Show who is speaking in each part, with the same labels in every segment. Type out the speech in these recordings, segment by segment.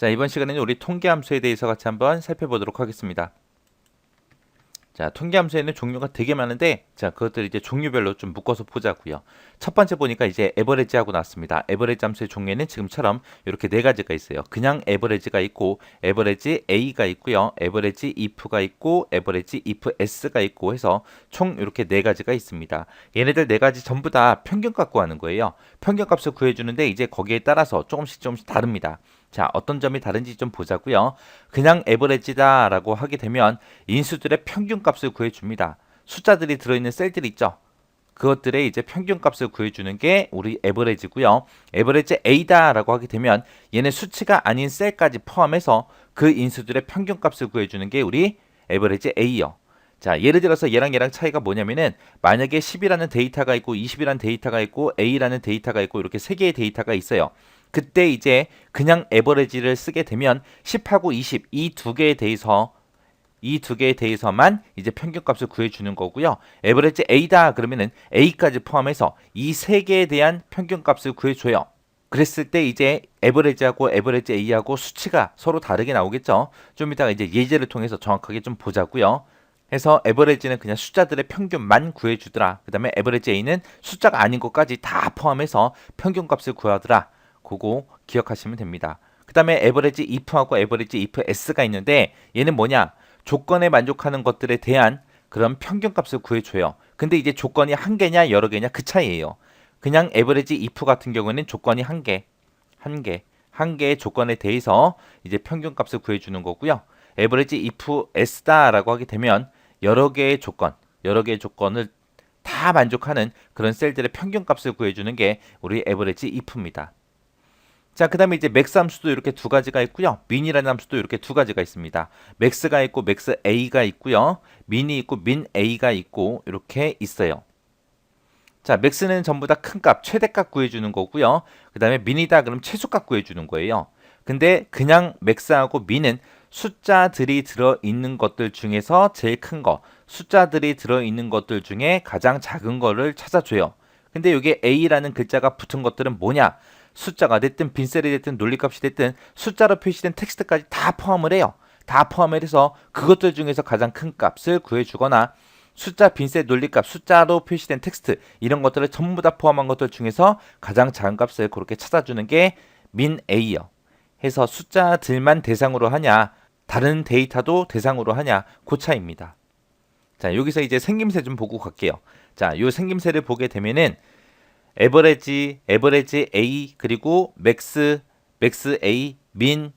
Speaker 1: 자, 이번 시간에는 우리 통계함수에 대해서 같이 한번 살펴보도록 하겠습니다. 자, 통계함수에는 종류가 되게 많은데, 자, 그것들 이제 종류별로 좀 묶어서 보자고요. 첫 번째 보니까 이제 에버리지하고 나왔습니다. 에버리지 함수의 종류에는 지금처럼 이렇게 네 가지가 있어요. 그냥 에버리지가 있고, 에버리지 A가 있고요, 에버리지 if가 있고, 에버리지 if S가 있고 해서 총 이렇게 네 가지가 있습니다. 얘네들 네 가지 전부 다 평균값 구하는 거예요. 평균값을 구해주는데 이제 거기에 따라서 조금씩 다릅니다. 자, 어떤 점이 다른지 좀 보자고요. 그냥 에버리지다 라고 하게 되면 인수들의 평균값을 구해줍니다. 숫자들이 들어있는 셀들 있죠. 그것들의 이제 평균값을 구해주는 게 우리 에버리지고요. 에버리지 A다 라고 하게 되면 얘네 수치가 아닌 셀까지 포함해서 그 인수들의 평균값을 구해주는 게 우리 에버리지 A요. 자, 예를 들어서 얘랑 차이가 뭐냐면은 만약에 10이라는 데이터가 있고 20이라는 데이터가 있고 A라는 데이터가 있고 이렇게 세 개의 데이터가 있어요. 그때 이제 그냥 에버리지를 쓰게 되면 10하고 20 이 두 개에 대해서만 이제 평균값을 구해주는 거고요. 에버리지 A다 그러면은 A까지 포함해서 이 세 개에 대한 평균값을 구해줘요. 그랬을 때 이제 에버리지하고 에버리지 A하고 수치가 서로 다르게 나오겠죠. 좀 이따가 이제 예제를 통해서 정확하게 좀 보자고요. 해서 에버리지는 그냥 숫자들의 평균만 구해주더라. 그 다음에 에버리지 A는 숫자가 아닌 것까지 다 포함해서 평균값을 구하더라. 그거 기억하시면 됩니다. 그 다음에 에버리지 if하고 에버리지 if s가 있는데 얘는 뭐냐? 조건에 만족하는 것들에 대한 그런 평균값을 구해줘요. 근데 이제 조건이 한 개냐 여러 개냐 그 차이예요. 그냥 에버리지 if 같은 경우에는 조건이 한 개의 조건에 대해서 이제 평균값을 구해주는 거고요. 에버리지 if s다라고 하게 되면 여러 개의 조건을 다 만족하는 그런 셀들의 평균값을 구해주는 게 우리 에버리지 if입니다. 자, 그 다음에 이제 맥스 함수도 이렇게 두 가지가 있고요. 민이라는 함수도 이렇게 두 가지가 있습니다. 맥스가 있고 맥스 A가 있고요. 민이 있고 민 A가 있고 이렇게 있어요. 자, 맥스는 전부 다 큰 값, 최대값 구해주는 거고요. 그 다음에 민이다 그럼 최소값 구해주는 거예요. 근데 그냥 맥스하고 민은 숫자들이 들어있는 것들 중에서 제일 큰 거, 숫자들이 들어있는 것들 중에 가장 작은 거를 찾아줘요. 근데 여기에 A라는 글자가 붙은 것들은 뭐냐? 숫자가 됐든 빈셀이 됐든 논리값이 됐든 숫자로 표시된 텍스트까지 다 포함을 해요. 다 포함을 해서 그것들 중에서 가장 큰 값을 구해주거나 숫자 빈셋 논리값 숫자로 표시된 텍스트 이런 것들을 전부 다 포함한 것들 중에서 가장 작은 값을 그렇게 찾아주는 게 민 A요. 해서 숫자들만 대상으로 하냐 다른 데이터도 대상으로 하냐 그 차이입니다. 자, 여기서 이제 생김새 좀 보고 갈게요. 자, 요 생김새를 보게 되면은 에버리지 A 그리고 맥스 A 민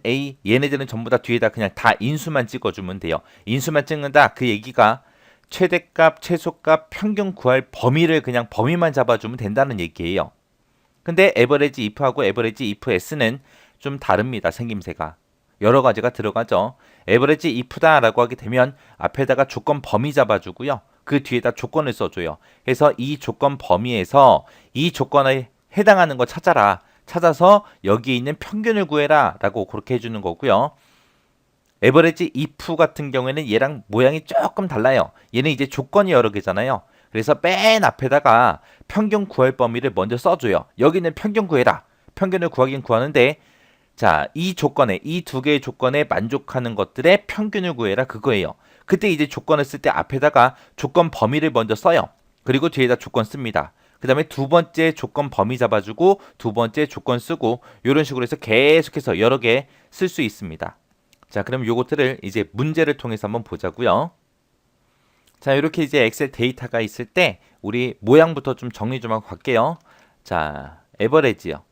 Speaker 1: A 얘네들은 전부 다 뒤에다 그냥 다 인수만 찍어주면 돼요. 인수만 찍는다 그 얘기가 최대값, 최소값, 평균 구할 범위를 그냥 범위만 잡아주면 된다는 얘기예요. 근데 에버리지 if하고 에버리지 if s는 좀 다릅니다. 생김새가. 여러 가지가 들어가죠. 에버리지 if다라고 하게 되면 앞에다가 조건 범위 잡아주고요. 그 뒤에다 조건을 써줘요. 해서 이 조건 범위에서 이 조건에 해당하는 거 찾아라. 찾아서 여기에 있는 평균을 구해라 라고 그렇게 해주는 거고요. 에버리지 if 같은 경우에는 얘랑 모양이 조금 달라요. 얘는 이제 조건이 여러 개잖아요. 그래서 맨 앞에다가 평균 구할 범위를 먼저 써줘요. 여기는 평균 구해라. 평균을 구하긴 구하는데 자, 이 조건에 이 두 개의 조건에 만족하는 것들의 평균을 구해라 그거예요. 그때 이제 조건을 쓸 때 앞에다가 조건 범위를 먼저 써요. 그리고 뒤에다 조건 씁니다. 그 다음에 두 번째 조건 범위 잡아주고 두 번째 조건 쓰고 이런 식으로 해서 계속해서 여러 개 쓸 수 있습니다. 자, 그럼 요것들을 이제 문제를 통해서 한번 보자고요. 자, 이렇게 이제 엑셀 데이터가 있을 때 우리 모양부터 좀 정리 좀 하고 갈게요. 자, 에버리지요.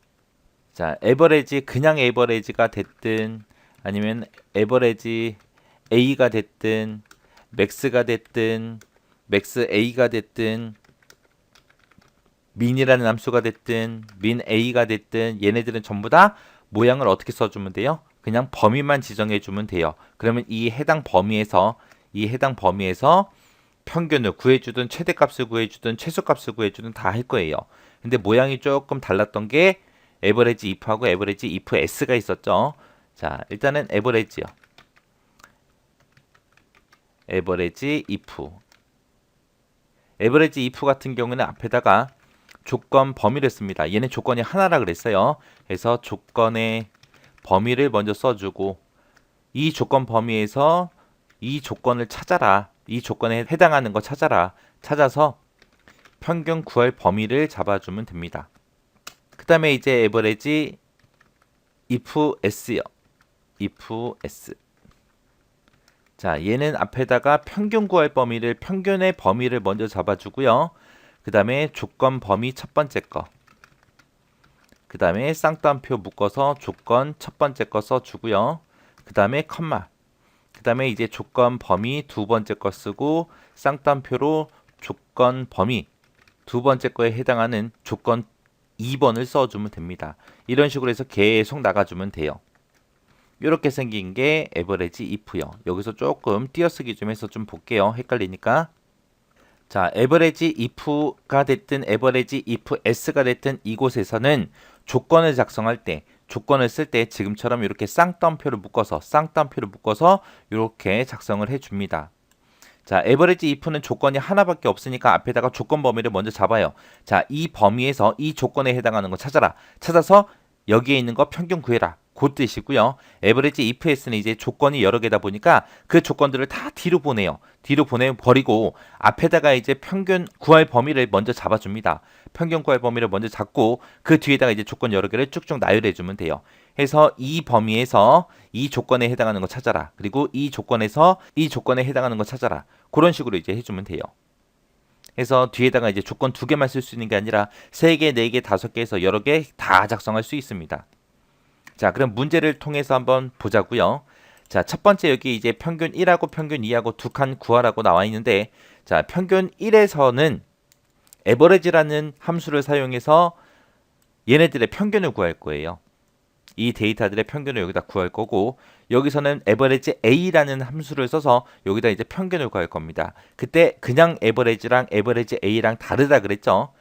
Speaker 1: 자, 에버리지 그냥 에버리지가 됐든 아니면 에버리지 A가 됐든 맥스가 됐든 맥스 A가 됐든 민이라는 함수가 됐든 민 A가 됐든 얘네들은 전부 다 모양을 어떻게 써주면 돼요? 그냥 범위만 지정해 주면 돼요. 그러면 이 해당 범위에서 평균을 구해주든 최대값을 구해주든 최소값을 구해주든 다 할 거예요. 근데 모양이 조금 달랐던 게 에버리지 if하고 에버리지 if s가 있었죠. 자, 일단은 에버리지요. 에버리지 if 같은 경우는 앞에다가 조건 범위를 씁니다. 얘는 조건이 하나라 그랬어요. 그래서 조건의 범위를 먼저 써주고 이 조건 범위에서 이 조건을 찾아라. 이 조건에 해당하는 거 찾아라. 찾아서 평균 구할 범위를 잡아주면 됩니다. 그 다음에 이제 에버리지 if s요. if s. 자, 얘는 앞에다가 평균 구할 범위를 평균의 범위를 먼저 잡아주고요. 그 다음에 조건 범위 첫 번째 거. 그 다음에 쌍따옴표 묶어서 조건 첫 번째 거 써주고요. 그 다음에 컴마. 그 다음에 이제 조건 범위 두 번째 거 쓰고 쌍따옴표로 조건 범위 두 번째 거에 해당하는 조건 2번을 써주면 됩니다. 이런 식으로 해서 계속 나가주면 돼요. 이렇게 생긴 게 에버리지 if요. 여기서 조금 띄어쓰기 좀 해서 좀 볼게요. 헷갈리니까. 자, 에버리지 if가 됐든 에버리지 if s가 됐든 이곳에서는 조건을 작성할 때 조건을 쓸 때 지금처럼 이렇게 쌍따옴표를 묶어서 이렇게 작성을 해줍니다. 자, 에버리지 if는 조건이 하나밖에 없으니까 앞에다가 조건 범위를 먼저 잡아요. 자, 이 범위에서 이 조건에 해당하는 거 찾아라. 찾아서 여기에 있는 거 평균 구해라. 그 뜻이고요. 에버리지 if s는 이제 조건이 여러 개다 보니까 그 조건들을 다 뒤로 보내요. 뒤로 보내버리고 앞에다가 이제 평균 구할 범위를 먼저 잡아줍니다. 평균 구할 범위를 먼저 잡고 그 뒤에다가 이제 조건 여러 개를 쭉쭉 나열해주면 돼요. 해서 이 범위에서 이 조건에 해당하는 거 찾아라. 그리고 이 조건에서 이 조건에 해당하는 거 찾아라. 그런 식으로 이제 해주면 돼요. 해서 뒤에다가 이제 조건 두 개만 쓸 수 있는 게 아니라 3개, 4개, 5개 해서 여러 개 다 작성할 수 있습니다. 자, 그럼 문제를 통해서 한번 보자고요. 자, 첫 번째 여기 이제 평균 1하고 평균 2하고 두 칸 구하라고 나와 있는데 자, 평균 1에서는 average라는 함수를 사용해서 얘네들의 평균을 구할 거예요. 이 데이터들의 평균을 여기다 구할 거고 여기서는 average a라는 함수를 써서 여기다 이제 평균을 구할 겁니다. 그때 그냥 average랑 average a랑 다르다 그랬죠.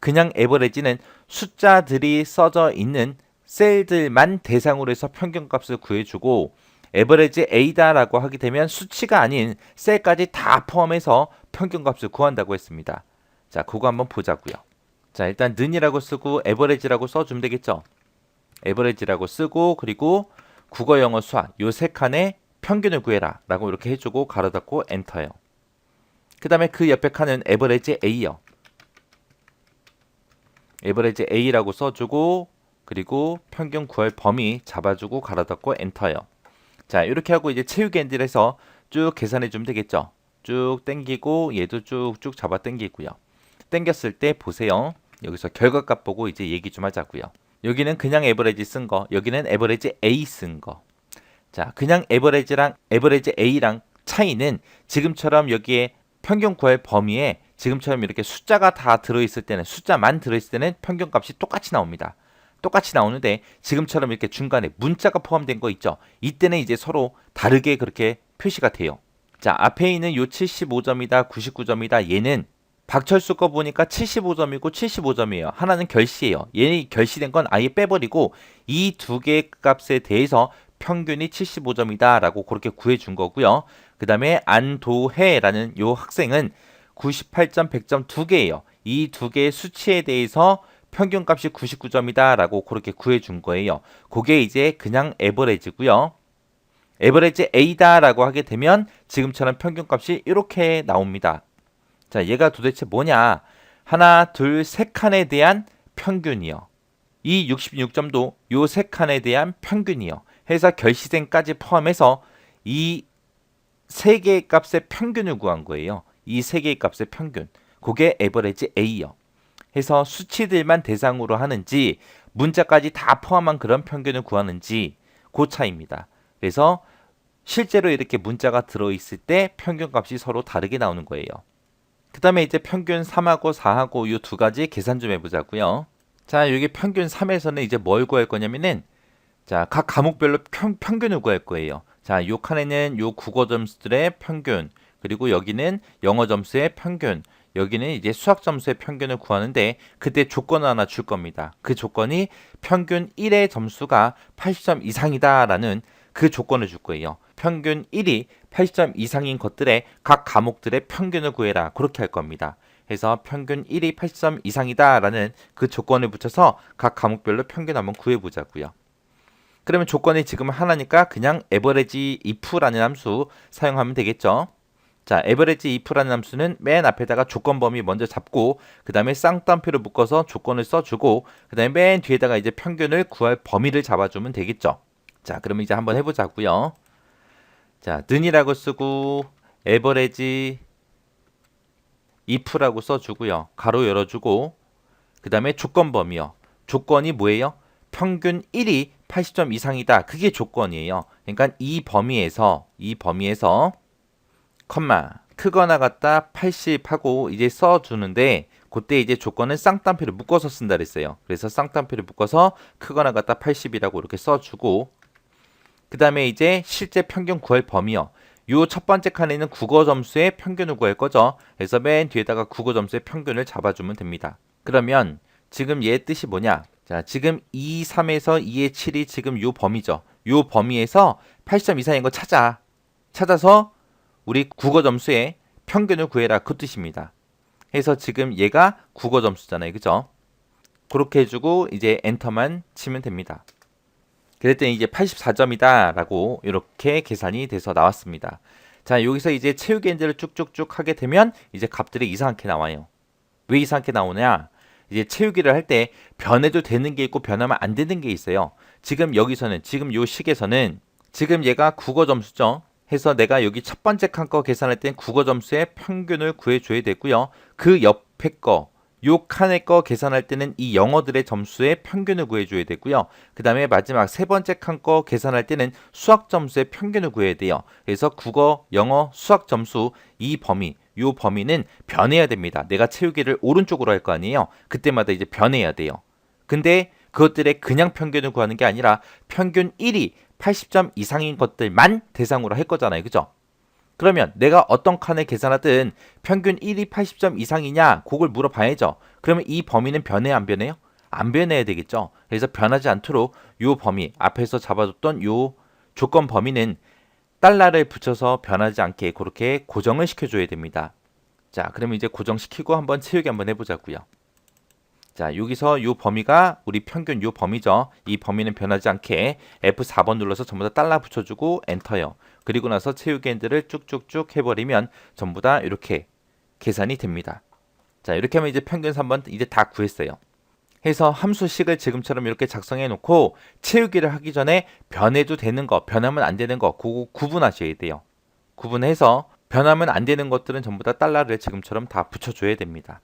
Speaker 1: 그냥 average는 숫자들이 써져 있는 셀들만 대상으로 해서 평균값을 구해주고 average a다라고 하게 되면 수치가 아닌 셀까지 다 포함해서 평균값을 구한다고 했습니다. 자, 그거 한번 보자고요. 자, 일단 는이라고 쓰고 average라고 써주면 되겠죠. average라고 쓰고 그리고 국어, 영어, 수학 요 세 칸에 평균을 구해라 라고 이렇게 해주고 가로 닫고 엔터요. 그 다음에 그 옆에 칸은 average a요. average a라고 써주고 그리고 평균 구할 범위 잡아주고 가로 닫고 엔터요. 자, 이렇게 하고 이제 채우기 엔드를 해서 쭉 계산해 주면 되겠죠. 쭉 당기고 얘도 쭉쭉 잡아 당기고요. 당겼을 때 보세요. 여기서 결과값 보고 이제 얘기 좀 하자고요. 여기는 그냥 에버리지 쓴 거, 여기는 에버리지 A 쓴 거. 자, 그냥 에버리지랑 에버리지 A랑 차이는 지금처럼 여기에 평균 구할 범위에 지금처럼 이렇게 숫자가 다 들어있을 때는 숫자만 들어있을 때는 평균값이 똑같이 나옵니다. 똑같이 나오는데 지금처럼 이렇게 중간에 문자가 포함된 거 있죠. 이때는 이제 서로 다르게 그렇게 표시가 돼요. 자, 앞에 있는 요 75점이다, 99점이다. 얘는 박철수 거 보니까 75점이고 75점이에요. 하나는 결시예요. 얘는 결시된 건 아예 빼버리고 이 두 개의 값에 대해서 평균이 75점이다 라고 그렇게 구해준 거고요. 그 다음에 안도해라는 요 학생은 98점, 100점 두 개예요. 이 두 개의 수치에 대해서 평균값이 99점이다 라고 그렇게 구해준 거예요. 그게 이제 그냥 에버리지고요. 에버리지 A다 라고 하게 되면 지금처럼 평균값이 이렇게 나옵니다. 자, 얘가 도대체 뭐냐? 하나, 둘, 세 칸에 대한 평균이요. 이 66점도 요 세 칸에 대한 평균이요. 해서 결시생까지 포함해서 이 세 개의 값의 평균을 구한 거예요. 이 세 개의 값의 평균. 그게 에버리지 A요. 해서 수치들만 대상으로 하는지 문자까지 다 포함한 그런 평균을 구하는지 그 차이입니다. 그래서 실제로 이렇게 문자가 들어있을 때 평균값이 서로 다르게 나오는 거예요. 그 다음에 이제 평균 3하고 4하고 이 두 가지 계산 좀 해보자고요. 자, 여기 평균 3에서는 이제 뭘 구할 거냐면은 자, 각 과목별로 평균을 구할 거예요. 자, 요 칸에는 요 국어 점수들의 평균, 그리고 여기는 영어 점수의 평균, 여기는 이제 수학 점수의 평균을 구하는데 그때 조건을 하나 줄 겁니다. 그 조건이 평균 1의 점수가 80점 이상이다 라는 그 조건을 줄 거예요. 평균 1이 80점 이상인 것들의 각 과목들의 평균을 구해라. 그렇게 할 겁니다. 해서 평균 1이 80점 이상이다 라는 그 조건을 붙여서 각 과목별로 평균 한번 구해보자고요. 그러면 조건이 지금 하나니까 그냥 average if라는 함수 사용하면 되겠죠. 자, average if라는 함수는 맨 앞에다가 조건 범위 먼저 잡고 그 다음에 쌍따옴표를 묶어서 조건을 써주고 그 다음에 맨 뒤에다가 이제 평균을 구할 범위를 잡아주면 되겠죠. 자, 그러면 이제 한번 해보자고요. 자, 는이라고 쓰고 average if라고 써주고요. 가로 열어주고 그 다음에 조건 범위요. 조건이 뭐예요? 평균 1이 80점 이상이다. 그게 조건이에요. 그러니까 이 범위에서 컴마 크거나 같다 80 하고 이제 써주는데 그때 이제 조건은 쌍따옴표를 묶어서 쓴다 그랬어요. 그래서 쌍따옴표를 묶어서 크거나 같다 80이라고 이렇게 써주고 그 다음에 이제 실제 평균 구할 범위요. 요 첫 번째 칸에는 국어 점수의 평균을 구할 거죠. 그래서 맨 뒤에다가 국어 점수의 평균을 잡아주면 됩니다. 그러면 지금 얘 뜻이 뭐냐? 자, 지금 2, 3에서 2의 7이 지금 요 범위죠. 요 범위에서 80점 이상인 거 찾아서 우리 국어 점수의 평균을 구해라 그 뜻입니다. 해서 지금 얘가 국어 점수잖아요. 그죠? 그렇게 해주고 이제 엔터만 치면 됩니다. 그랬더니 이제 84점이다 라고 이렇게 계산이 돼서 나왔습니다. 자, 여기서 이제 채우기 엔드를 쭉쭉쭉 하게 되면 이제 값들이 이상하게 나와요. 왜 이상하게 나오냐? 이제 채우기를 할 때 변해도 되는 게 있고 변하면 안 되는 게 있어요. 지금 여기서는 지금 요 식에서는 지금 얘가 국어 점수죠. 해서 내가 여기 첫 번째 칸 거 계산할 땐 국어 점수의 평균을 구해줘야 되고요. 그 옆에 거, 요 칸의 거 계산할 때는 이 영어들의 점수의 평균을 구해줘야 되고요. 그 다음에 마지막 세 번째 칸 거 계산할 때는 수학 점수의 평균을 구해야 돼요. 그래서 국어, 영어, 수학 점수 이 범위, 요 범위는 변해야 됩니다. 내가 채우기를 오른쪽으로 할 거 아니에요. 그때마다 이제 변해야 돼요. 근데 그것들의 그냥 평균을 구하는 게 아니라 평균 1이 80점 이상인 것들만 대상으로 할 거잖아요. 그죠? 그러면 내가 어떤 칸을 계산하든 평균 1이 80점 이상이냐 그걸 물어봐야죠. 그러면 이 범위는 변해야 안 변해요? 안 변해야 되겠죠. 그래서 변하지 않도록 요 범위 앞에서 잡아뒀던 요 조건 범위는 달러를 붙여서 변하지 않게 그렇게 고정을 시켜줘야 됩니다. 자, 그러면 이제 고정시키고 한번 채우기 한번 해보자고요. 자, 여기서 요 범위가 우리 평균 요 범위죠. 이 범위는 변하지 않게 F4번 눌러서 전부 다 달러 붙여주고 엔터요. 그리고 나서 채우기 핸들을 쭉쭉쭉 해버리면 전부 다 이렇게 계산이 됩니다. 자, 이렇게 하면 이제 평균 3번 이제 다 구했어요. 해서 함수식을 지금처럼 이렇게 작성해 놓고 채우기를 하기 전에 변해도 되는 거, 변하면 안 되는 거 그거 구분하셔야 돼요. 구분해서 변하면 안 되는 것들은 전부 다 달러를 지금처럼 다 붙여줘야 됩니다.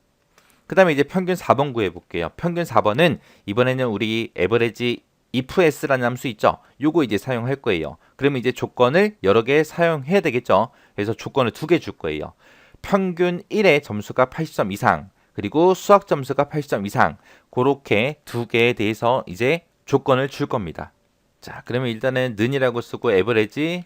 Speaker 1: 그 다음에 이제 평균 4번 구해볼게요. 평균 4번은 이번에는 우리 average ifs라는 함수 있죠. 요거 이제 사용할 거예요. 그러면 이제 조건을 여러 개 사용해야 되겠죠. 그래서 조건을 2개 줄 거예요. 평균 1의 점수가 80점 이상 그리고 수학 점수가 80점 이상 그렇게 2개에 대해서 이제 조건을 줄 겁니다. 자, 그러면 일단은 는이라고 쓰고 average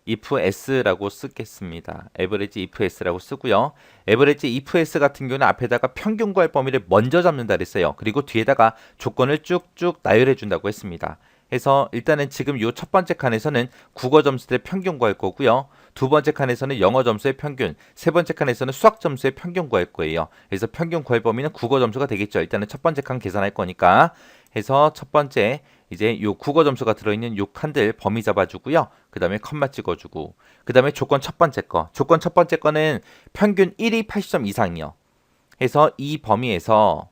Speaker 1: if s라고 쓰겠습니다. average if s라고 쓰고요. average if s 같은 경우는 앞에다가 평균 구할 범위를 먼저 잡는다 그랬어요. 그리고 뒤에다가 조건을 쭉쭉 나열해 준다고 했습니다. 해서 일단은 지금 요 첫 번째 칸에서는 국어 점수의 평균 구할 거고요. 두 번째 칸에서는 영어 점수의 평균, 세 번째 칸에서는 수학 점수의 평균 구할 거예요. 그래서 평균 구할 범위는 국어 점수가 되겠죠. 일단은 첫 번째 칸 계산할 거니까. 해서 첫 번째 이제 요 국어 점수가 들어있는 요 칸들 범위 잡아주고요. 그 다음에 컴마 찍어주고 그 다음에 조건 첫 번째 거는 평균 1이 80점 이상이요. 해서 이 범위에서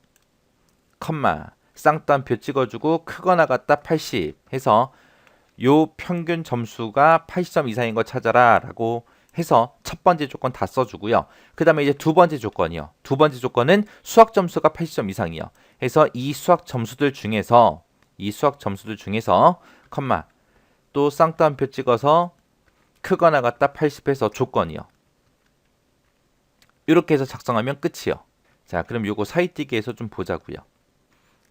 Speaker 1: 컴마 쌍따옴표 찍어주고 크거나 같다 80 해서 요 평균 점수가 80점 이상인 거 찾아라 라고 해서 첫 번째 조건 다 써주고요. 그 다음에 이제 두 번째 조건이요. 두 번째 조건은 수학 점수가 80점 이상이요. 해서 이 수학 점수들 중에서 컴마 또 쌍따옴표 찍어서 크거나 같다 80 해서 조건이요. 이렇게 해서 작성하면 끝이요. 자, 그럼 요거 사이뛰기에서 좀 보자고요.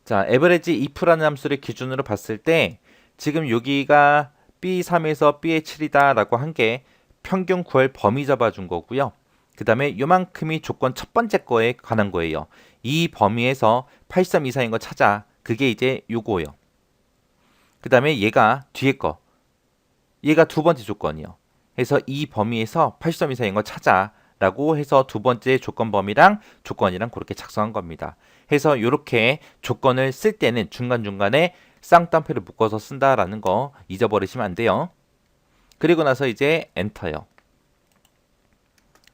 Speaker 1: 자, average if라는 함수를 기준으로 봤을 때 지금 여기가 B3에서 B의 7이다 라고 한 게 평균 구할 범위 잡아준 거고요. 그 다음에 요만큼이 조건 첫 번째 거에 관한 거예요. 이 범위에서 83 이상인 거 찾아. 그게 이제 요거예요. 그 다음에 얘가 뒤에 거. 얘가 두 번째 조건이요. 해서 이 범위에서 83 이상인 거 찾아. 라고 해서 두 번째 조건 범위랑 조건이랑 그렇게 작성한 겁니다. 해서 이렇게 조건을 쓸 때는 중간중간에 쌍따옴표를 묶어서 쓴다라는 거 잊어버리시면 안 돼요. 그리고 나서 이제 엔터요.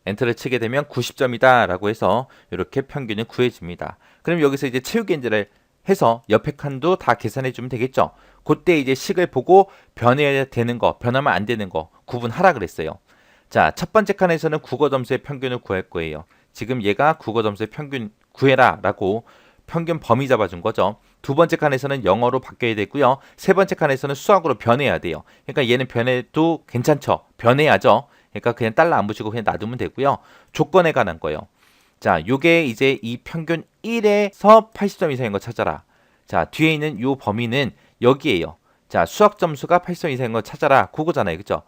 Speaker 1: 엔터를 치게 되면 90점이다 라고 해서 이렇게 평균이 구해집니다. 그럼 여기서 이제 채우기 문제를 해서 옆에 칸도 다 계산해 주면 되겠죠. 그때 이제 식을 보고 변해야 되는 거, 변하면 안 되는 거 구분하라 그랬어요. 자, 첫 번째 칸에서는 국어 점수의 평균을 구할 거예요. 지금 얘가 국어 점수의 평균 구해라 라고 평균 범위 잡아준 거죠. 두 번째 칸에서는 영어로 바뀌어야 되고요. 세 번째 칸에서는 수학으로 변해야 돼요. 그러니까 얘는 변해도 괜찮죠. 변해야죠. 그러니까 그냥 달러 안 붙이고 그냥 놔두면 되고요. 조건에 관한 거예요. 자, 요게 이제 이 평균 1에서 80점 이상인 거 찾아라. 자, 뒤에 있는 요 범위는 여기에요. 자, 수학 점수가 80점 이상인 거 찾아라. 그거잖아요. 그죠?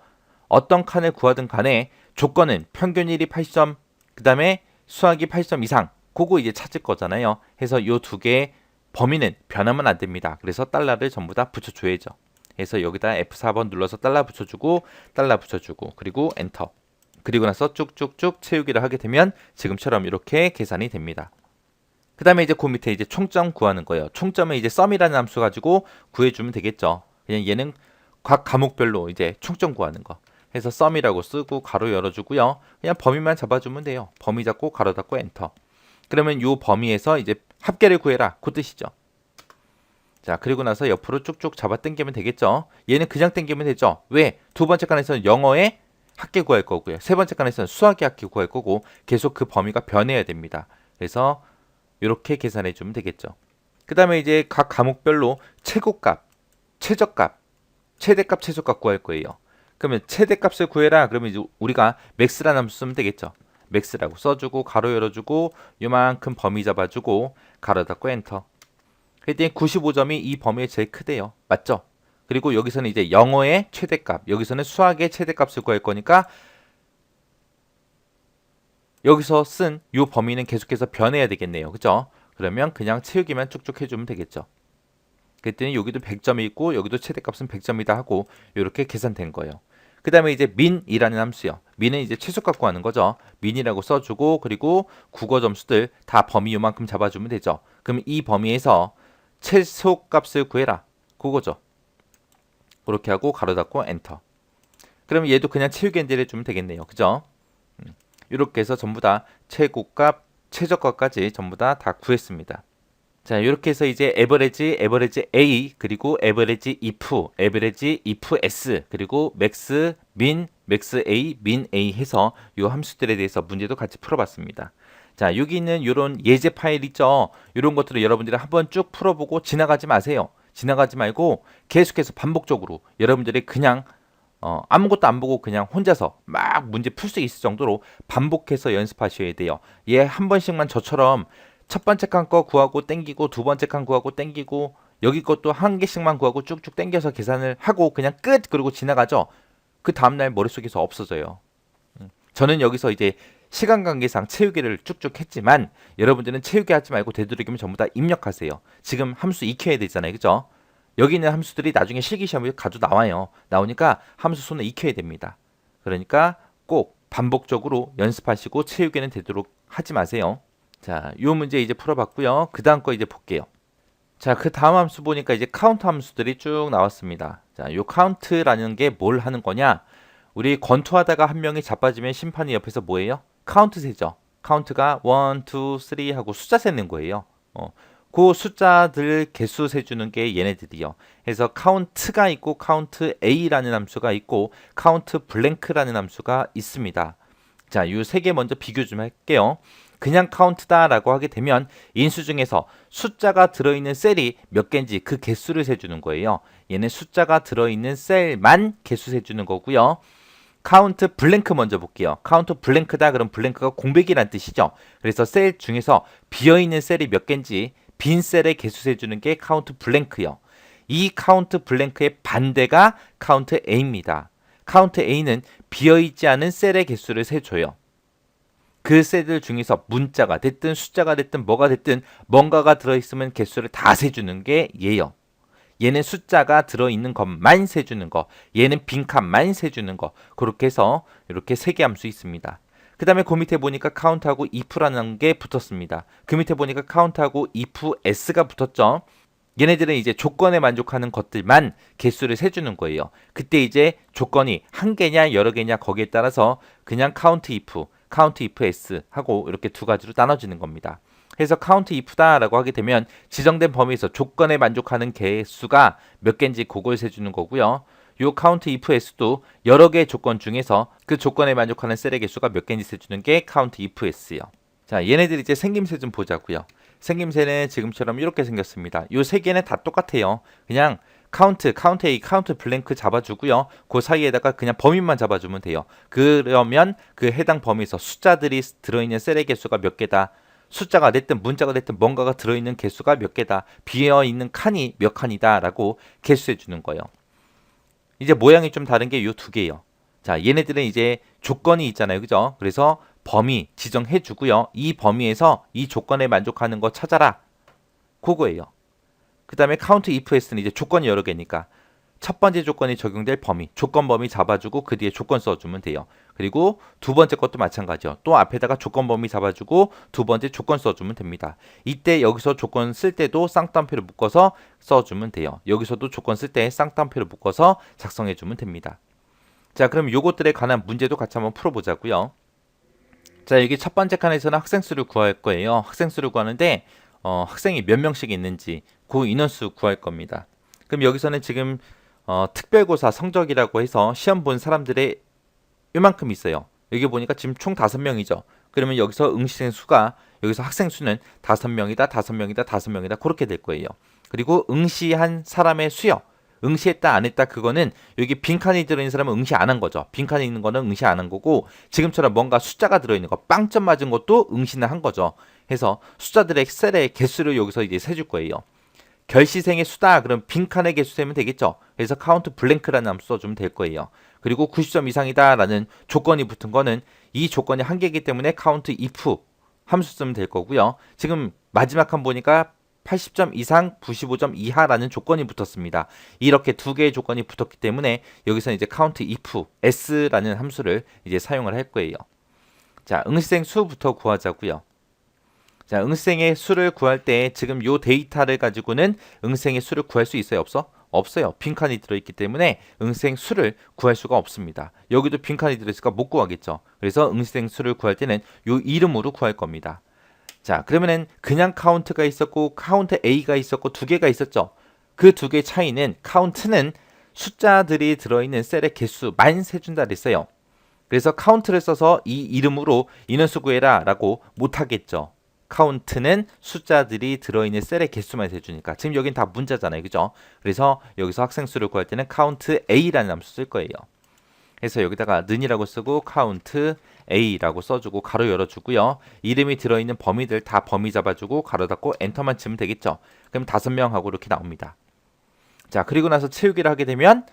Speaker 1: 어떤 칸을 구하든 간에 조건은 평균 1이 80점, 그 다음에 수학이 80점 이상. 그거 이제 찾을 거잖아요. 해서 요 두 개의 범위는 변하면 안 됩니다. 그래서 달러를 전부 다 붙여줘야죠. 그래서 여기다 F4번 눌러서 달러 붙여주고 그리고 엔터. 그리고 나서 쭉쭉쭉 채우기를 하게 되면 지금처럼 이렇게 계산이 됩니다. 그 다음에 이제 그 밑에 이제 총점 구하는 거예요. 총점은 이제 썸이라는 함수 가지고 구해주면 되겠죠. 그냥 얘는 각 과목별로 이제 총점 구하는 거. 해서 썸이라고 쓰고 가로 열어주고요. 그냥 범위만 잡아주면 돼요. 범위 잡고 가로 닫고 엔터. 그러면 요 범위에서 이제 합계를 구해라. 그 뜻이죠. 자, 그리고 나서 옆으로 쭉쭉 잡아 당기면 되겠죠. 얘는 그냥 당기면 되죠. 왜? 두 번째 칸에서는 영어의 합계 구할 거고요. 세 번째 칸에서는 수학의 합계 구할 거고 계속 그 범위가 변해야 됩니다. 그래서 이렇게 계산해 주면 되겠죠. 그 다음에 이제 각 과목별로 최고값, 최저값, 최대값, 최소값 구할 거예요. 그러면 최대값을 구해라. 그러면 이제 우리가 맥스라는 함수 쓰면 되겠죠. 맥스라고 써주고 가로 열어주고 요만큼 범위 잡아주고 가로 닫고 엔터. 그랬더니 95점이 이 범위에 제일 크대요. 맞죠? 그리고 여기서는 이제 영어의 최대값, 여기서는 수학의 최대값을 구할 거니까 여기서 쓴 이 범위는 계속해서 변해야 되겠네요. 그죠? 그러면 그냥 채우기만 쭉쭉 해주면 되겠죠. 그랬더니 여기도 100점이 있고 여기도 최대값은 100점이다 하고 이렇게 계산된 거예요. 그 다음에 이제 민이라는 함수요. 민은 이제 최소값 구하는 거죠. 민이라고 써주고 그리고 국어 점수들 다 범위 요만큼 잡아주면 되죠. 그럼 이 범위에서 최소값을 구해라. 그거죠. 그렇게 하고 가로 닫고 엔터. 그러면 얘도 그냥 채우기 엔젤 해주면 되겠네요. 그죠? 이렇게 해서 전부 다 최고값, 최저값까지 전부 다 구했습니다. 자, 이렇게 해서 이제 에버리지 A, 그리고 에버리지 if S, 그리고 맥스, 민, 맥스 A, 민 A 해서 이 함수들에 대해서 문제도 같이 풀어봤습니다. 자, 여기 있는 이런 예제 파일 있죠? 이런 것들을 여러분들이 한번 쭉 풀어보고 지나가지 마세요. 지나가지 말고 계속해서 반복적으로 여러분들이 그냥 아무것도 안 보고 그냥 혼자서 막 문제 풀 수 있을 정도로 반복해서 연습하셔야 돼요. 얘 한 번씩만 저처럼 첫 번째 칸 거 구하고 땡기고 두 번째 칸 구하고 땡기고 여기 것도 한 개씩만 구하고 쭉쭉 땡겨서 계산을 하고 그냥 끝 그러고 지나가죠. 그 다음날 머릿속에서 없어져요. 저는 여기서 이제 시간 관계상 채우기를 쭉쭉 했지만 여러분들은 채우기 하지 말고 되도록이면 전부 다 입력하세요. 지금 함수 익혀야 되잖아요. 그죠? 여기 있는 함수들이 나중에 실기시험에 가도 나와요. 나오니까 함수 손에 익혀야 됩니다. 그러니까 꼭 반복적으로 연습하시고 채우기는 되도록 하지 마세요. 자, 요 문제 이제 풀어봤고요. 그 다음 거 이제 볼게요. 자, 그 다음 함수 보니까 이제 카운트 함수들이 쭉 나왔습니다. 자, 요 카운트라는 게 뭘 하는 거냐? 우리 권투하다가 한 명이 자빠지면 심판이 옆에서 뭐예요? 카운트 세죠. 카운트가 1, 2, 3 하고 숫자 세는 거예요. 그 숫자들 개수 세주는 게 얘네들이요. 그래서 카운트가 있고 카운트 A라는 함수가 있고 카운트 블랭크라는 함수가 있습니다. 자, 이 세 개 먼저 비교 좀 할게요. 그냥 카운트다라고 하게 되면 인수 중에서 숫자가 들어있는 셀이 몇 개인지 그 개수를 세주는 거예요. 얘는 숫자가 들어있는 셀만 개수 세주는 거고요. 카운트 블랭크 먼저 볼게요. 카운트 블랭크다 그럼 블랭크가 공백이란 뜻이죠. 그래서 셀 중에서 비어있는 셀이 몇 개인지 빈 셀의 개수 세주는 게 카운트 블랭크요. 이 카운트 블랭크의 반대가 카운트 A입니다. 카운트 A는 비어있지 않은 셀의 개수를 세줘요. 그 셀들 중에서 문자가 됐든 숫자가 됐든 뭐가 됐든 뭔가가 들어있으면 개수를 다 세주는 게 얘요. 얘는 숫자가 들어있는 것만 세주는 거, 얘는 빈칸만 세주는 거. 그렇게 해서 이렇게 세 개 함수 있습니다. 그 다음에 그 밑에 보니까 카운트하고 if라는 게 붙었습니다. 그 밑에 보니까 카운트하고 if s가 붙었죠. 얘네들은 이제 조건에 만족하는 것들만 개수를 세주는 거예요. 그때 이제 조건이 한 개냐 여러 개냐 거기에 따라서 그냥 count if s 하고 이렇게 두 가지로 나눠지는 겁니다. 그래서 count if다라고 하게 되면 지정된 범위에서 조건에 만족하는 개수가 몇 개인지 그걸 세주는 거고요. 요 count if s도 여러 개의 조건 중에서 그 조건에 만족하는 셀의 개수가 몇 개인지 세주는 게 count if s요. 자, 얘네들 이제 생김새 좀 보자고요. 생김새는 지금처럼 이렇게 생겼습니다. 요 세 개는 다 똑같아요. 그냥 count A, count blank 잡아주고요. 그 사이에다가 그냥 범위만 잡아주면 돼요. 그러면 그 해당 범위에서 숫자들이 들어있는 셀의 개수가 몇 개다. 숫자가 됐든 문자가 됐든 뭔가가 들어있는 개수가 몇 개다. 비어있는 칸이 몇 칸이다 라고 개수해 주는 거예요. 이제 모양이 좀 다른 게 요 두 개예요. 자, 얘네들은 이제 조건이 있잖아요. 그죠? 그래서 범위 지정해 주고요. 이 범위에서 이 조건에 만족하는 거 찾아라. 그거예요. 그 다음에 count if s는 이제 조건이 여러 개니까 첫 번째 조건이 적용될 범위, 조건 범위 잡아주고 그 뒤에 조건 써주면 돼요. 그리고 두 번째 것도 마찬가지요. 또 앞에다가 조건 범위 잡아주고 두 번째 조건 써주면 됩니다. 이때 여기서 조건 쓸 때도 쌍따옴표를 묶어서 써주면 돼요. 여기서도 조건 쓸 때 쌍따옴표를 묶어서 작성해주면 됩니다. 자, 그럼 요것들에 관한 문제도 같이 한번 풀어보자고요. 자, 여기 첫 번째 칸에서는 학생 수를 구할 거예요. 학생 수를 구하는데 학생이 몇 명씩 있는지 그 인원수 구할 겁니다. 그럼 여기서는 지금 특별고사 성적이라고 해서 시험 본 사람들의 요만큼 있어요. 여기 보니까 지금 총 5명이죠. 그러면 여기서 응시생 수가 여기서 학생 수는 5명이다, 5명이다, 5명이다 그렇게 될 거예요. 그리고 응시한 사람의 수요. 응시했다 안 했다 그거는 여기 빈칸이 들어있는 사람은 응시 안 한 거죠. 빈칸이 있는 거는 응시 안 한 거고 지금처럼 뭔가 숫자가 들어있는 거 빵점 맞은 것도 응시는 한 거죠. 해서 숫자들의 셀의 개수를 여기서 이제 세줄 거예요. 결시생의 수다 그럼 빈칸의 개수 세면 되겠죠. 그래서 count blank라는 함수 써주면 될 거예요. 그리고 90점 이상이다 라는 조건이 붙은 거는 이 조건이 한 개이기 때문에 count if 함수 쓰면 될 거고요. 지금 마지막 한 보니까 80점 이상 95점 이하라는 조건이 붙었습니다. 이렇게 두 개의 조건이 붙었기 때문에 여기서 이제 count if s라는 함수를 이제 사용을 할 거예요. 자, 응시생 수부터 구하자고요. 자, 응시생의 수를 구할 때 지금 요 데이터를 가지고는 응시생의 수를 구할 수 있어요? 없어? 없어요. 빈칸이 들어있기 때문에 응시생 수를 구할 수가 없습니다. 여기도 빈칸이 들어있으니까 못 구하겠죠. 그래서 응시생 수를 구할 때는 요 이름으로 구할 겁니다. 자, 그러면은 그냥 카운트가 있었고 카운트 A가 있었고 두 개가 있었죠. 그 두 개의 차이는 카운트는 숫자들이 들어있는 셀의 개수만 세준다 그랬어요. 그래서 카운트를 써서 이 이름으로 인원수 구해라 라고 못하겠죠. 카운트는 숫자들이 들어있는 셀의 개수만 세주니까 지금 여긴 다 문자잖아요. 그죠? 그래서 여기서 학생 수를 구할 때는 count A라는 함수 쓸 거예요. 그래서 여기다가 는이라고 쓰고 count A라고 써주고 가로 열어주고요. 이름이 들어있는 범위들 다 범위 잡아주고 가로 닫고 엔터만 치면 되겠죠. 그럼 5명하고 이렇게 나옵니다. 자, 그리고 나서 채우기를 하게 되면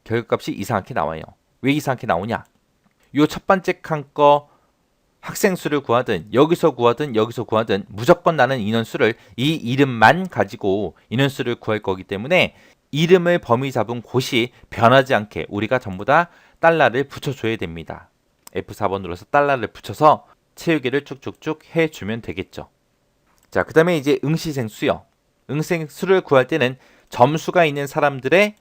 Speaker 1: 결과값이 이상하게 나와요. 왜 이상하게 나오냐? 요 첫 번째 칸 거 학생 수를 구하든 여기서 구하든 무조건 나는 인원수를 이 이름만 가지고 인원수를 구할 거기 때문에 이름을 범위 잡은 곳이 변하지 않게 우리가 전부 다 달러를 붙여줘야 됩니다. F4번 눌러서 달러를 붙여서 채우기를 쭉쭉쭉 해주면 되겠죠. 자, 그 다음에 이제 응시생 수요. 응시생 수를 구할 때는 점수가 있는 사람들의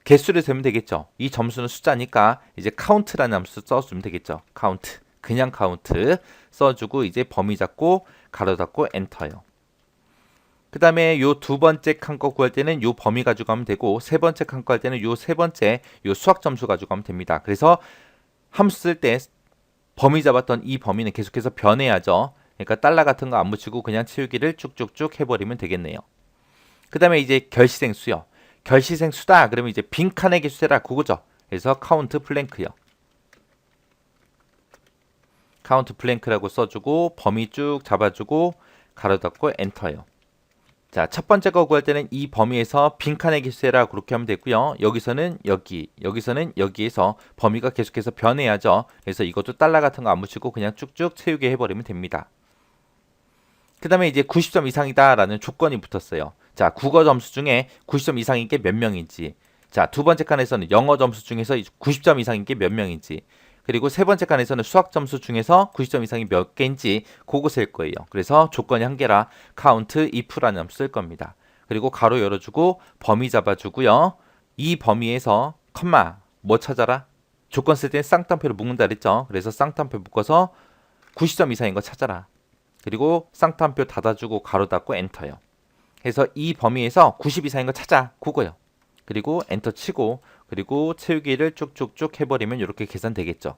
Speaker 1: 개수를 세면 되겠죠. 이 점수는 숫자니까 이제 count라는 함수 써주면 되겠죠. count. 그냥 카운트 써주고 이제 범위 잡고 가로 닫고 엔터요. 그 다음에 요 두 번째 칸 거 구할 때는 요 범위 가지고 가면 되고 세 번째 칸 거 할 때는 요 세 번째 요 수학 점수 가지고 가면 됩니다. 그래서 함수 쓸 때 범위 잡았던 이 범위는 계속해서 변해야죠. 그러니까 달러 같은 거 안 붙이고 그냥 채우기를 쭉쭉쭉 해버리면 되겠네요. 그 다음에 이제 결시생 수요. 결시생 수다 그러면 이제 빈칸의 개수세라 그거죠. 그래서 count blank요. 카운트 블랭크라고 써주고 범위 쭉 잡아주고 가로 닫고 엔터요. 자, 첫 번째 거 구할 때는 이 범위에서 빈칸의 개수라 그렇게 하면 되고요. 여기서는 여기, 여기서는 여기에서 범위가 계속해서 변해야죠. 그래서 이것도 달러 같은 거 안 붙이고 그냥 쭉쭉 채우게 해버리면 됩니다. 그 다음에 이제 90점 이상이다 라는 조건이 붙었어요. 자, 국어 점수 중에 90점 이상인 게 몇 명인지. 자, 두 번째 칸에서는 영어 점수 중에서 90점 이상인 게 몇 명인지. 그리고 세 번째 칸에서는 수학 점수 중에서 90점 이상이 몇 개인지 그거 쓸 거예요. 그래서 조건이 한 개라 count if라는 함수 쓸 겁니다. 그리고 가로 열어주고 범위 잡아주고요. 이 범위에서 컴마 뭐 찾아라? 조건 쓸 때 쌍따옴표를 묶는다 그랬죠. 그래서 쌍따옴표 묶어서 90점 이상인 거 찾아라. 그리고 쌍따옴표 닫아주고 가로 닫고 엔터요. 해서 이 범위에서 90 이상인 거 찾아. 그거요. 그리고 엔터 치고 그리고 채우기를 쭉쭉쭉 해버리면 이렇게 계산되겠죠.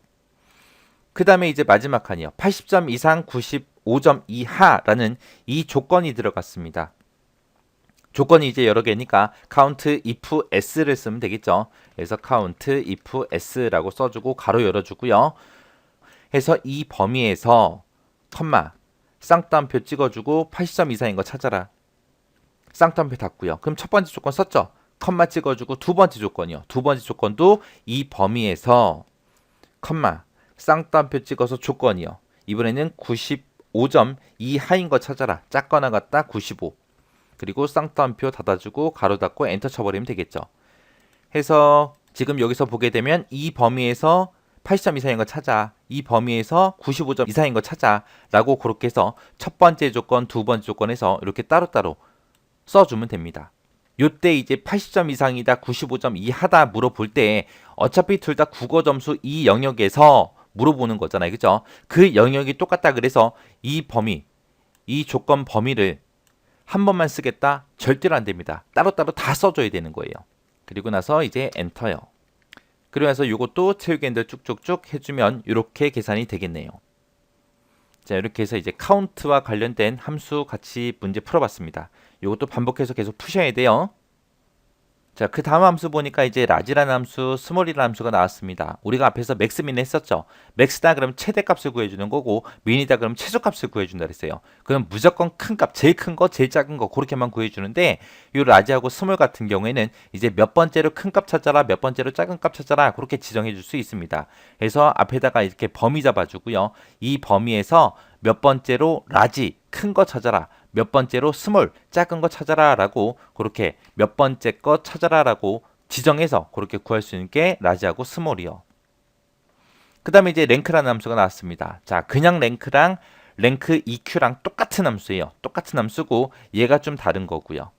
Speaker 1: 그 다음에 이제 마지막 칸이요. 80점 이상 95점 이하라는 이 조건이 들어갔습니다. 조건이 이제 여러 개니까 count if s를 쓰면 되겠죠. 그래서 count if s라고 써주고 가로 열어주고요. 해서 이 범위에서 컴마 쌍따옴표 찍어주고 80점 이상인 거 찾아라. 쌍따옴표 닫고요. 그럼 첫 번째 조건 썼죠. 컴마 찍어주고 두 번째 조건이요. 두 번째 조건도 이 범위에서 컴마 쌍따옴표 찍어서 조건이요. 이번에는 95점 이하인 거 찾아라. 작거나 같다 95. 그리고 쌍따옴표 닫아주고 가로 닫고 엔터 쳐버리면 되겠죠. 해서 지금 여기서 보게 되면 이 범위에서 80점 이상인 거 찾아. 이 범위에서 95점 이상인 거 찾아. 라고 그렇게 해서 첫 번째 조건, 두 번째 조건에서 이렇게 따로따로 써주면 됩니다. 요때 이제 80점 이상이다, 95점 이하다 물어볼 때 어차피 둘 다 국어 점수 이 영역에서 물어보는 거잖아요. 그죠? 그 영역이 똑같다 그래서 이 범위, 이 조건 범위를 한 번만 쓰겠다? 절대로 안 됩니다. 따로따로 다 써줘야 되는 거예요. 그리고 나서 이제 엔터요. 그리고 나서 이것도 채우기 엔터 쭉쭉쭉 해주면 이렇게 계산이 되겠네요. 자, 이렇게 해서 이제 카운트와 관련된 함수 같이 문제 풀어봤습니다. 이것도 반복해서 계속 푸셔야 돼요. 자, 그 다음 함수 보니까 이제 라지라는 함수, 스몰이라는 함수가 나왔습니다. 우리가 앞에서 맥스 민 했었죠. 맥스다 그러면 최대값을 구해주는 거고 민이다 그러면 최소값을 구해준다 그랬어요. 그럼 무조건 큰 값, 제일 큰 거, 제일 작은 거 그렇게만 구해주는데 이 라지하고 스몰 같은 경우에는 이제 몇 번째로 큰 값 찾아라, 몇 번째로 작은 값 찾아라 그렇게 지정해 줄 수 있습니다. 그래서 앞에다가 이렇게 범위 잡아주고요. 이 범위에서 몇 번째로 라지, 큰 거 찾아라. 몇 번째로 스몰, 작은 거 찾아라 라고 그렇게 몇 번째 거 찾아라 라고 지정해서 그렇게 구할 수 있는 게 라지하고 스몰이요. 그 다음에 이제 랭크라는 함수가 나왔습니다. 자, 그냥 랭크랑 랭크 EQ랑 똑같은 함수예요. 똑같은 함수고 얘가 좀 다른 거고요.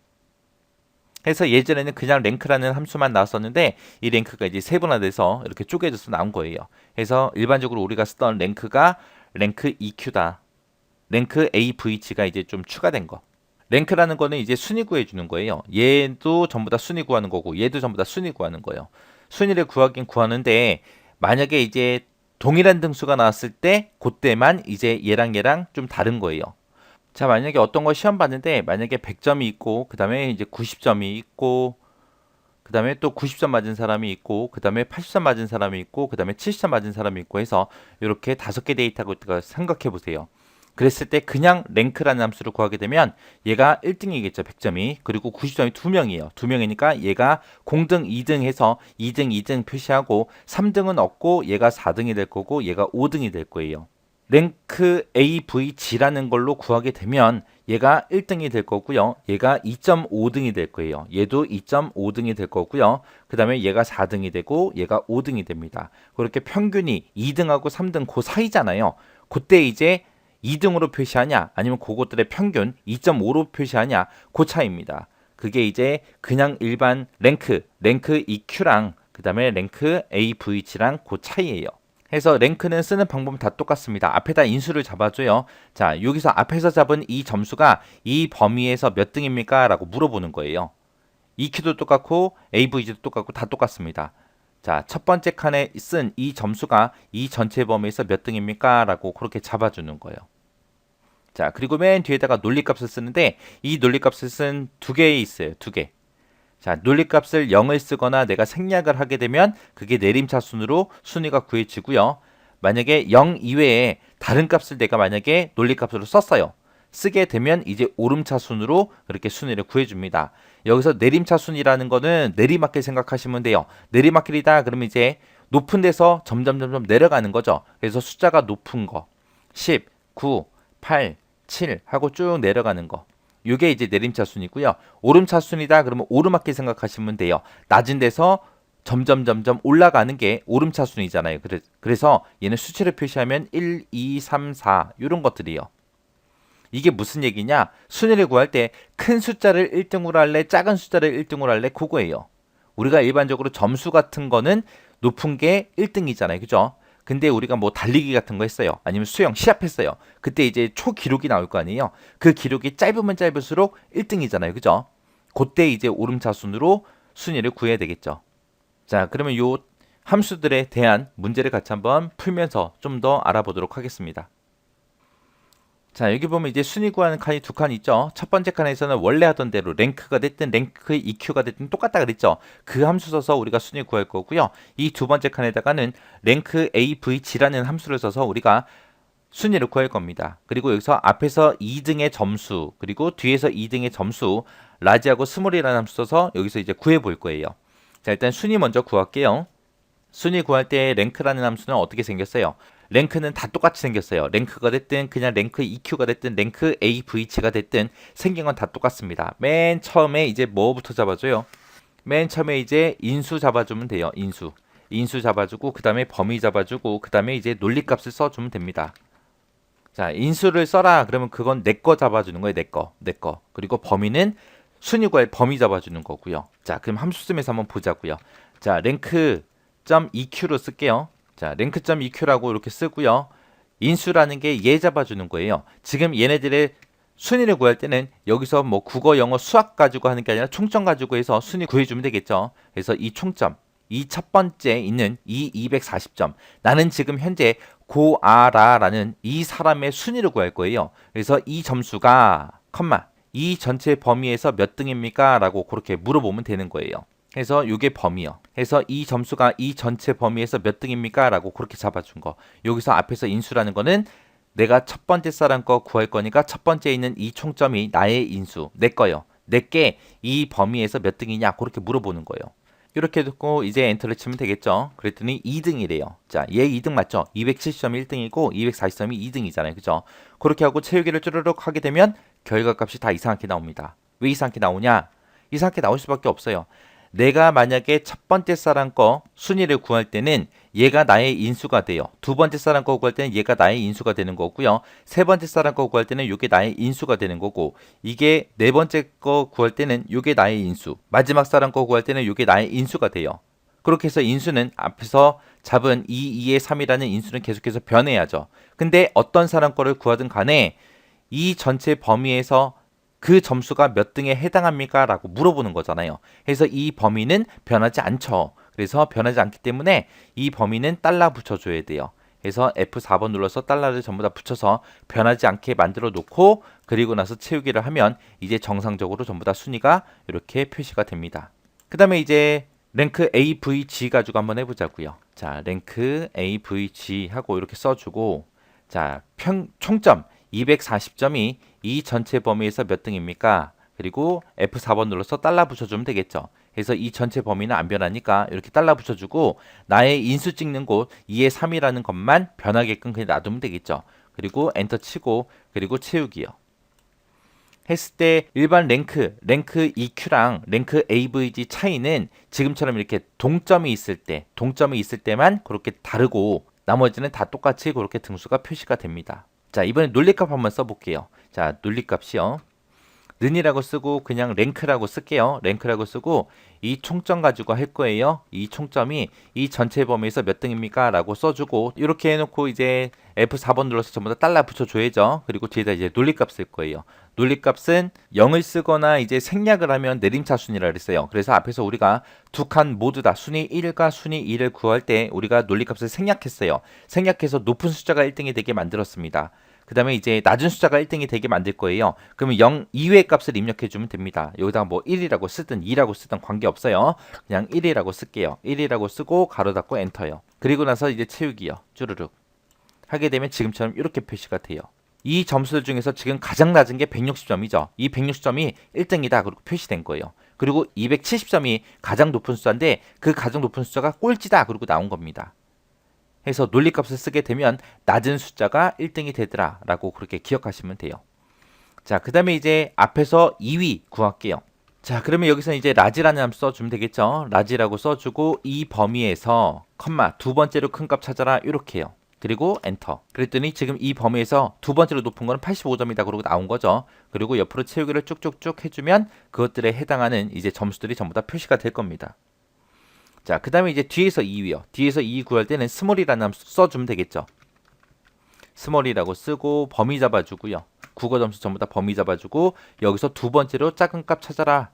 Speaker 1: 그래서 예전에는 그냥 랭크라는 함수만 나왔었는데 이 랭크가 이제 세분화돼서 이렇게 쪼개져서 나온 거예요. 그래서 일반적으로 우리가 쓰던 랭크가 랭크 EQ다. 랭크 AVH가 이제 좀 추가된 거. 랭크라는 거는 이제 순위 구해주는 거예요. 얘도 전부 다 순위 구하는 거고 얘도 전부 다 순위 구하는 거예요. 순위를 구하긴 구하는데 만약에 이제 동일한 등수가 나왔을 때 그때만 이제 얘랑 좀 다른 거예요. 자, 만약에 어떤 거 시험 봤는데 만약에 100점이 있고 그 다음에 이제 90점이 있고 그 다음에 또 90점 맞은 사람이 있고 그 다음에 80점 맞은 사람이 있고 그 다음에 70점 맞은 사람이 있고 해서 이렇게 5개 데이터가 생각해 보세요. 그랬을 때 그냥 랭크라는 함수를 구하게 되면 얘가 1등이겠죠. 100점이. 그리고 90점이 2명이에요. 2명이니까 얘가 0등, 2등 해서 2등, 2등 표시하고 3등은 없고 얘가 4등이 될 거고 얘가 5등이 될 거예요. 랭크 AVG라는 걸로 구하게 되면 얘가 1등이 될 거고요. 얘가 2.5등이 될 거예요. 얘도 2.5등이 될 거고요. 그 다음에 얘가 4등이 되고 얘가 5등이 됩니다. 그렇게 평균이 2등하고 3등 그 사이잖아요. 그때 이제 2등으로 표시하냐 아니면 그것들의 평균 2.5로 표시하냐 그 차이입니다. 그게 이제 그냥 일반 랭크 EQ랑 그 다음에 랭크 AVG랑 그 차이예요. 해서 랭크는 쓰는 방법은 다 똑같습니다. 앞에다 인수를 잡아줘요. 자, 여기서 앞에서 잡은 이 점수가 이 범위에서 몇 등입니까? 라고 물어보는 거예요. EQ도 똑같고 AVG도 똑같고 다 똑같습니다. 자, 첫 번째 칸에 쓴 이 점수가 이 전체 범위에서 몇 등입니까? 라고 그렇게 잡아주는 거예요. 자, 그리고 맨 뒤에다가 논리값을 쓰는데 이 논리값을 쓴 두 개 있어요. 두 개. 자, 논리값을 0을 쓰거나 내가 생략을 하게 되면 그게 내림차순으로 순위가 구해지고요. 만약에 0 이외에 다른 값을 내가 만약에 논리값으로 썼어요. 쓰게 되면 이제 오름차순으로 그렇게 순위를 구해줍니다. 여기서 내림차순이라는 거는 내리막길 생각하시면 돼요. 내리막길이다 그러면 이제 높은 데서 점점 내려가는 거죠. 그래서 숫자가 높은 거 10, 9, 8, 7 하고 쭉 내려가는 거. 이게 이제 내림차순이고요. 오름차순이다 그러면 오르막길 생각하시면 돼요. 낮은 데서 점점 올라가는 게 오름차순이잖아요. 그래서 얘는 수치를 표시하면 1, 2, 3, 4 이런 것들이요. 이게 무슨 얘기냐? 순위를 구할 때 큰 숫자를 1등으로 할래? 작은 숫자를 1등으로 할래? 그거예요. 우리가 일반적으로 점수 같은 거는 높은 게 1등이잖아요. 그죠? 근데 우리가 뭐 달리기 같은 거 했어요. 아니면 수영, 시합했어요. 그때 이제 초 기록이 나올 거 아니에요. 그 기록이 짧으면 짧을수록 1등이잖아요. 그죠? 그때 이제 오름차순으로 순위를 구해야 되겠죠. 자, 그러면 요 함수들에 대한 문제를 같이 한번 풀면서 좀 더 알아보도록 하겠습니다. 자, 여기 보면 이제 순위 구하는 칸이 두 칸 있죠. 첫 번째 칸에서는 원래 하던 대로 랭크가 됐든 랭크 EQ가 됐든 똑같다 그랬죠. 그 함수 써서 우리가 순위 구할 거고요. 이 두 번째 칸에다가는 랭크 AVG라는 함수를 써서 우리가 순위를 구할 겁니다. 그리고 여기서 앞에서 2등의 점수, 그리고 뒤에서 2등의 점수, 라지하고 스몰이라는 함수 써서 여기서 이제 구해 볼 거예요. 자, 일단 순위 먼저 구할게요. 순위 구할 때 랭크라는 함수는 어떻게 생겼어요? 랭크는 다 똑같이 생겼어요. 랭크가 됐든 그냥 랭크 EQ가 됐든 랭크 AVG가 됐든 생긴 건 다 똑같습니다. 맨 처음에 이제 뭐부터 잡아줘요? 맨 처음에 이제 인수 잡아주면 돼요. 인수 잡아주고 그 다음에 범위 잡아주고 그 다음에 이제 논리값을 써주면 됩니다. 자, 인수를 써라 그러면 그건 내 거 잡아주는 거예요. 내 거. 그리고 범위는 순위 구할 범위 잡아주는 거고요. 자, 그럼 함수 쓰면서 한번 보자고요. 자, 랭크.EQ로 쓸게요. 자, 랭크.EQ라고 이렇게 쓰고요. 인수라는 게 얘 잡아주는 거예요. 지금 얘네들의 순위를 구할 때는 여기서 뭐 국어, 영어, 수학 가지고 하는 게 아니라 총점 가지고 해서 순위 구해주면 되겠죠. 그래서 이 총점, 이 첫 번째 있는 이 240점. 나는 지금 현재 고아라라는 이 사람의 순위를 구할 거예요. 그래서 이 점수가, 이 전체 범위에서 몇 등입니까? 라고 그렇게 물어보면 되는 거예요. 해서 이게 범위요. 해서 이 점수가 이 전체 범위에서 몇 등입니까? 라고 그렇게 잡아준 거. 여기서 앞에서 인수라는 거는 내가 첫 번째 사람 거 구할 거니까 첫 번째 있는 이 총점이 나의 인수, 내 거요. 내게 이 범위에서 몇 등이냐? 그렇게 물어보는 거예요. 이렇게 듣고 이제 엔터를 치면 되겠죠. 그랬더니 2등이래요. 자, 얘 2등 맞죠? 270점이 1등이고 240점이 2등이잖아요. 그죠? 그렇게 하고 채우기를 쭈르륵 하게 되면 결과값이 다 이상하게 나옵니다. 왜 이상하게 나오냐? 이상하게 나올 수밖에 없어요. 내가 만약에 첫 번째 사람 거 순위를 구할 때는 얘가 나의 인수가 돼요. 두 번째 사람 거 구할 때는 얘가 나의 인수가 되는 거고요. 세 번째 사람 거 구할 때는 이게 나의 인수가 되는 거고, 이게 네 번째 거 구할 때는 이게 나의 인수, 마지막 사람 거 구할 때는 이게 나의 인수가 돼요. 그렇게 해서 인수는 앞에서 잡은 2, 2의 3이라는 인수는 계속해서 변해야죠. 근데 어떤 사람 거를 구하든 간에 이 전체 범위에서 그 점수가 몇 등에 해당합니까? 라고 물어보는 거잖아요. 그래서 이 범위는 변하지 않죠. 그래서 변하지 않기 때문에 이 범위는 달러 붙여줘야 돼요. 그래서 F4번 눌러서 달러를 전부 다 붙여서 변하지 않게 만들어 놓고, 그리고 나서 채우기를 하면 이제 정상적으로 전부 다 순위가 이렇게 표시가 됩니다. 그 다음에 이제 랭크 AVG 가지고 한번 해보자고요. 자, 랭크 AVG 하고 이렇게 써주고, 자, 총점 240점이 이 전체 범위에서 몇 등입니까? 그리고 F4번 눌러서 달러 붙여주면 되겠죠. 그래서 이 전체 범위는 안 변하니까 이렇게 달러 붙여주고, 나의 인수 찍는 곳 2의 3이라는 것만 변하게끔 그냥 놔두면 되겠죠. 그리고 엔터 치고, 그리고 채우기요. 했을 때 일반 랭크 EQ랑 랭크 AVG 차이는 지금처럼 이렇게 동점이 있을 때만 그렇게 다르고, 나머지는 다 똑같이 그렇게 등수가 표시가 됩니다. 자, 이번에 논리값 한번 써볼게요. 자, 논리값이요. 는이라고 쓰고 그냥 랭크라고 쓸게요. 랭크라고 쓰고 이 총점 가지고 할 거예요. 이 총점이 이 전체 범위에서 몇 등입니까? 라고 써주고, 이렇게 해놓고 이제 F4번 눌러서 전부 다 달러 붙여줘야죠. 그리고 뒤에다 이제 논리값 쓸 거예요. 논리값은 0을 쓰거나 이제 생략을 하면 내림차순이라 그랬어요. 그래서 앞에서 우리가 두 칸 모두 다 순위 1과 순위 2를 구할 때 우리가 논리값을 생략했어요. 생략해서 높은 숫자가 1등이 되게 만들었습니다. 그 다음에 이제 낮은 숫자가 1등이 되게 만들 거예요. 그러면 0 이외의 값을 입력해 주면 됩니다. 여기다가 뭐 1이라고 쓰든 2라고 쓰든 관계없어요. 그냥 1이라고 쓸게요. 1이라고 쓰고 가로 닫고 엔터요. 그리고 나서 이제 채우기요. 쭈르륵 하게 되면 지금처럼 이렇게 표시가 돼요. 이 점수들 중에서 지금 가장 낮은 게 160점이죠. 이 160점이 1등이다. 그리고 표시된 거예요. 그리고 270점이 가장 높은 숫자인데 그 가장 높은 숫자가 꼴찌다. 그리고 나온 겁니다. 해서 논리값을 쓰게 되면 낮은 숫자가 1등이 되더라 라고 그렇게 기억하시면 돼요. 자, 그 다음에 이제 앞에서 2위 구할게요. 자, 그러면 여기서 이제 라지라는 함수 써주면 되겠죠. 라지라고 써주고 이 범위에서 컴마 두 번째로 큰 값 찾아라 이렇게 해요. 그리고 엔터. 그랬더니 지금 이 범위에서 두 번째로 높은 거는 85점이다 그러고 나온 거죠. 그리고 옆으로 채우기를 쭉쭉쭉 해주면 그것들에 해당하는 이제 점수들이 전부 다 표시가 될 겁니다. 자, 그 다음에 이제 뒤에서 2위요. 뒤에서 2위 구할 때는 스몰이라는 함수 써주면 되겠죠. 스몰이라고 쓰고 범위 잡아주고요. 국어 점수 전부 다 범위 잡아주고 여기서 두 번째로 작은 값 찾아라.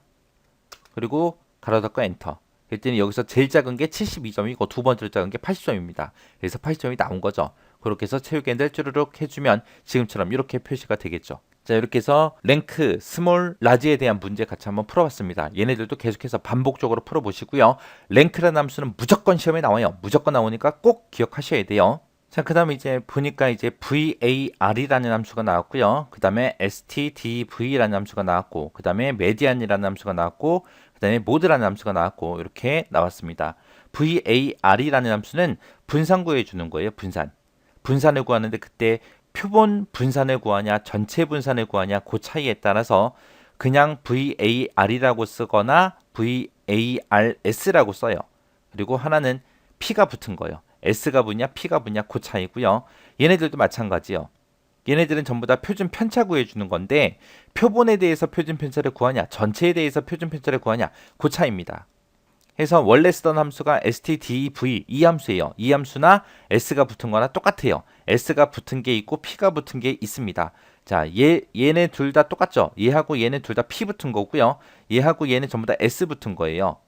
Speaker 1: 그리고 가로 닫고 엔터. 그랬더니 여기서 제일 작은 게 72점이고 두 번째로 작은 게 80점입니다. 그래서 80점이 나온 거죠. 그렇게 해서 채우기를 쭈르륵 해주면 지금처럼 이렇게 표시가 되겠죠. 자, 이렇게 해서 랭크, 스몰, 라지에 대한 문제 같이 한번 풀어봤습니다. 얘네들도 계속해서 반복적으로 풀어보시고요. 랭크라는 함수는 무조건 시험에 나와요. 무조건 나오니까 꼭 기억하셔야 돼요. 자, 그 다음에 이제 보니까 이제 VAR이라는 함수가 나왔고요. 그 다음에 STDV라는 함수가 나왔고, 그 다음에 메디안이라는 함수가 나왔고, 그 다음에 모드라는 함수가 나왔고, 이렇게 나왔습니다. VAR이라는 함수는 분산 구해주는 거예요. 분산을 구하는데 그때 표본 분산을 구하냐, 전체 분산을 구하냐, 그 차이에 따라서 그냥 VAR이라고 쓰거나 VARS라고 써요. 그리고 하나는 P가 붙은 거예요. S가 붙냐, P가 붙냐, 그 차이고요. 얘네들도 마찬가지요. 얘네들은 전부 다 표준 편차 구해주는 건데 표본에 대해서 표준 편차를 구하냐, 전체에 대해서 표준 편차를 구하냐, 그 차이입니다. 해서 원래 쓰던 함수가 stdv 이 함수예요. 이 함수나 s가 붙은 거나 똑같아요. s가 붙은 게 있고 p가 붙은 게 있습니다. 자, 얘네 둘 다 똑같죠? 얘하고 얘네 둘 다 p 붙은 거고요. 얘하고 얘네 전부 다 s 붙은 거예요.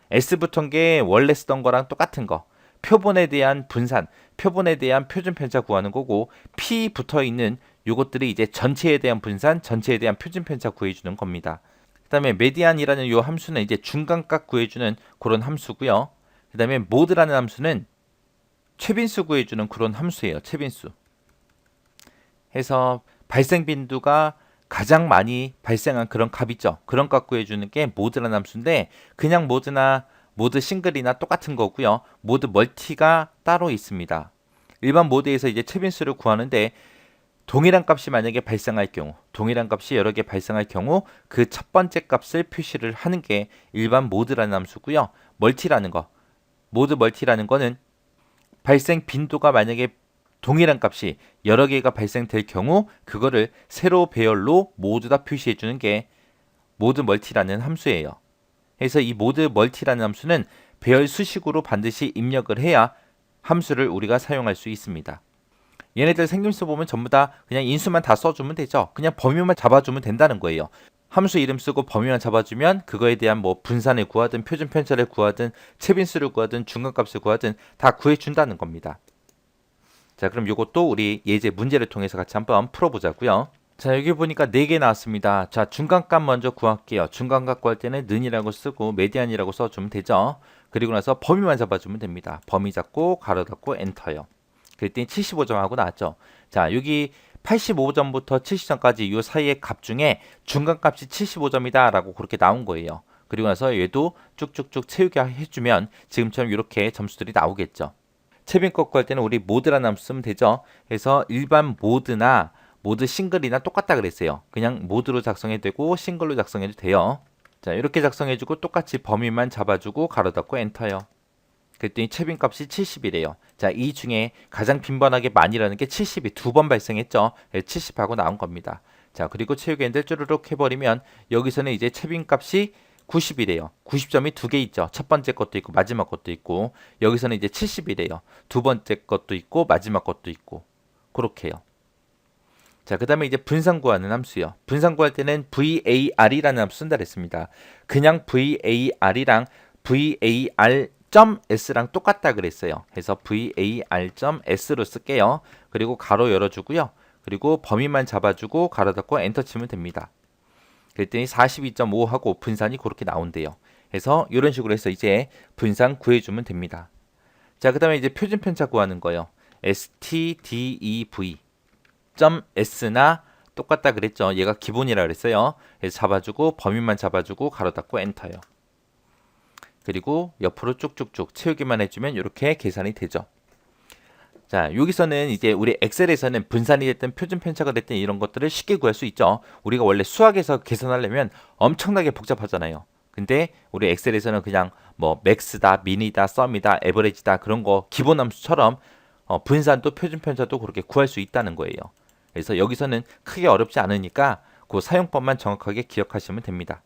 Speaker 1: s 붙은 게 원래 쓰던 거랑 똑같은 거. 표본에 대한 분산, 표본에 대한 표준 편차 구하는 거고 p 붙어 있는 요것들이 이제 전체에 대한 분산, 전체에 대한 표준 편차 구해주는 겁니다. 그 다음에 메디안이라는 요 함수는 이제 중간값 구해주는 그런 함수고요. 그 다음에 모드라는 함수는 최빈수 구해주는 그런 함수예요. 최빈수. 해서 발생 빈도가 가장 많이 발생한 그런 값 있죠. 그런 값 구해주는 게 모드라는 함수인데 그냥 모드나 모드 싱글이나 똑같은 거고요. 모드 멀티가 따로 있습니다. 일반 모드에서 이제 최빈수를 구하는데 동일한 값이 만약에 발생할 경우, 동일한 값이 여러 개 발생할 경우 그 첫 번째 값을 표시를 하는 게 일반 모드라는 함수고요. 멀티라는 거, 모드 멀티라는 거는 발생 빈도가 만약에 동일한 값이 여러 개가 발생될 경우 그거를 세로 배열로 모두 다 표시해 주는 게 모드 멀티라는 함수예요. 그래서 이 모드 멀티라는 함수는 배열 수식으로 반드시 입력을 해야 함수를 우리가 사용할 수 있습니다. 얘네들 생김새 보면 전부 다 그냥 인수만 다 써주면 되죠. 그냥 범위만 잡아주면 된다는 거예요. 함수 이름 쓰고 범위만 잡아주면 그거에 대한 뭐 분산을 구하든 표준 편차를 구하든 최빈수를 구하든 중간값을 구하든 다 구해준다는 겁니다. 자, 그럼 이것도 우리 예제 문제를 통해서 같이 한번 풀어보자고요. 자, 여기 보니까 4개 나왔습니다. 자, 중간값 먼저 구할게요. 중간값 구할 때는 는이라고 쓰고 메디안이라고 써주면 되죠. 그리고 나서 범위만 잡아주면 됩니다. 범위 잡고 가로 닫고 엔터요. 그랬더니 75점 하고 나왔죠. 자, 여기 85점부터 70점까지 이 사이의 값 중에 중간값이 75점이다 라고 그렇게 나온 거예요. 그리고 나서 얘도 쭉쭉쭉 채우게 해주면 지금처럼 이렇게 점수들이 나오겠죠. 채빈값 구할 때는 우리 모드라는 함수 쓰면 되죠. 그래서 일반 모드나 모드 싱글이나 똑같다 그랬어요. 그냥 모드로 작성해도 되고 싱글로 작성해도 돼요. 자, 이렇게 작성해주고 똑같이 범위만 잡아주고 가로 닫고 엔터요. 그랬더니 채빈값이 70이래요. 자, 이 중에 가장 빈번하게 많이라는 게 70이 2번 발생했죠. 70하고 나온 겁니다. 자, 그리고 채우기엔들 쭈르륵 해버리면 여기서는 이제 채빈값이 90이래요. 90점이 2개 있죠. 첫 번째 것도 있고 마지막 것도 있고 여기서는 이제 70이래요. 두 번째 것도 있고 마지막 것도 있고 그렇게요. 자, 그 다음에 이제 분산 구하는 함수요. 분산 구할 때는 VAR이라는 함수 쓴다 그랬습니다. 그냥 VAR이랑 VAR.S랑 똑같다 그랬어요. 그래서 VAR.S로 쓸게요. 그리고 가로 열어주고요. 그리고 범위만 잡아주고 가로 닫고 엔터 치면 됩니다. 그랬더니 42.5 하고 분산이 그렇게 나온대요. 그래서 이런 식으로 해서 이제 분산 구해주면 됩니다. 자, 그 다음에 이제 표준 편차 구하는 거요. STDEV. .s나 똑같다 그랬죠. 얘가 기본이라 그랬어요. 그래서 잡아주고 범위만 잡아주고 가로 닫고 엔터요. 그리고 옆으로 쭉쭉쭉 채우기만 해주면 이렇게 계산이 되죠. 자, 여기서는 이제 우리 엑셀에서는 분산이 됐든 표준 편차가 됐든 이런 것들을 쉽게 구할 수 있죠. 우리가 원래 수학에서 계산하려면 엄청나게 복잡하잖아요. 근데 우리 엑셀에서는 그냥 뭐 맥스다, 미니다, 썸이다, 에버리지다 그런 거 기본 함수처럼 분산도 표준 편차도 그렇게 구할 수 있다는 거예요. 그래서 여기서는 크게 어렵지 않으니까 그 사용법만 정확하게 기억하시면 됩니다.